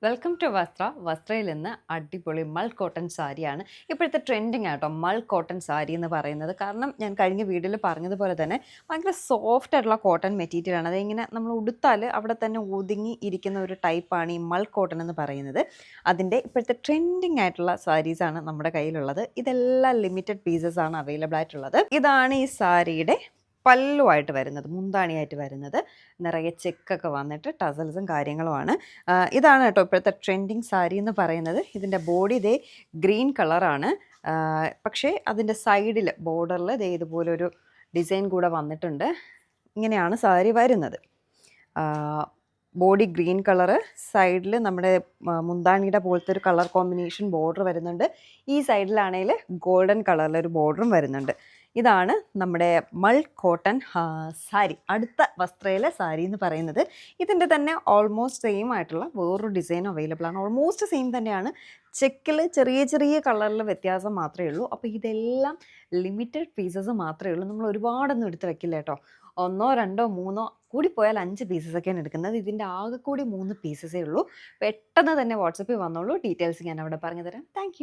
Welcome to വസ്ത്രയിൽ നിന്ന് അടിപൊളി മൾ cotton സാരിയാണ് ഇപ്പോഴത്തെ ട്രെൻഡിങ് ആട്ടോ. മൾ കോട്ടൺ സാരി എന്ന് പറയുന്നത് കാരണം ഞാൻ കഴിഞ്ഞ വീഡിയോയിൽ പറഞ്ഞതുപോലെ തന്നെ ഭയങ്കര സോഫ്റ്റ് ആയിട്ടുള്ള കോട്ടൺ മെറ്റീരിയൽ ആണ്. അതിങ്ങനെ നമ്മൾ ഉടുത്താൽ അവിടെ തന്നെ ഒതുങ്ങി ഇരിക്കുന്ന ഒരു ടൈപ്പാണ് ഈ മൾ കോട്ടൺ എന്ന് പറയുന്നത്. അതിൻ്റെ ഇപ്പോഴത്തെ ട്രെൻഡിങ് ആയിട്ടുള്ള സാരീസാണ് നമ്മുടെ കയ്യിലുള്ളത്. ഇതെല്ലാം ലിമിറ്റഡ് പീസസ് ആണ് അവൈലബിൾ ആയിട്ടുള്ളത്. ഇതാണ് ഈ സാരിയുടെ പല്ലുമായിട്ട് വരുന്നത്, മുന്താണിയായിട്ട് വരുന്നത്. നിറയെ ചെക്കൊക്കെ വന്നിട്ട് ടസൽസും കാര്യങ്ങളുമാണ്. ഇതാണ് കേട്ടോ ഇപ്പോഴത്തെ ട്രെൻഡിങ് സാരി എന്ന് പറയുന്നത്. ഇതിൻ്റെ ബോഡി ഇതേ ഗ്രീൻ കളറാണ്. പക്ഷേ അതിൻ്റെ സൈഡിൽ ബോർഡറിൽ ഇതേ ഇതുപോലൊരു ഡിസൈൻ കൂടെ വന്നിട്ടുണ്ട്. ഇങ്ങനെയാണ് സാരി വരുന്നത്. ബോഡി ഗ്രീൻ കളറ്, സൈഡിൽ നമ്മുടെ മുന്താണിയുടെ പോലത്തെ ഒരു കളർ കോമ്പിനേഷൻ ബോർഡർ വരുന്നുണ്ട്. ഈ സൈഡിലാണെങ്കിൽ ഗോൾഡൻ കളറിലൊരു ബോർഡറും വരുന്നുണ്ട്. ഇതാണ് നമ്മുടെ മൾ കോട്ടൺ സാരി. അടുത്ത വസ്ത്രയിലെ സാരി എന്ന് പറയുന്നത് ഇതിൻ്റെ തന്നെ ഓൾമോസ്റ്റ് സെയിം ആയിട്ടുള്ള വേറൊരു ഡിസൈൻ അവൈലബിൾ ആണ്. ഓൾമോസ്റ്റ് സെയിം തന്നെയാണ്. ചെക്കിൽ ചെറിയ ചെറിയ കളറിൽ വ്യത്യാസം മാത്രമേ ഉള്ളൂ. അപ്പോൾ ഇതെല്ലാം ലിമിറ്റഡ് പീസസ് മാത്രമേ ഉള്ളൂ. നമ്മൾ ഒരുപാടൊന്നും എടുത്ത് വെക്കില്ല കേട്ടോ. 1, 2, 3 കൂടിപ്പോയാൽ 5 പീസസൊക്കെയാണ് എടുക്കുന്നത്. ഇതിൻ്റെ ആകെ കൂടി 3 പീസസേ ഉള്ളൂ. പെട്ടെന്ന് തന്നെ വാട്സപ്പിൽ വന്നോളൂ. ഡീറ്റെയിൽസ് ഞാൻ അവിടെ പറഞ്ഞു തരാം. താങ്ക്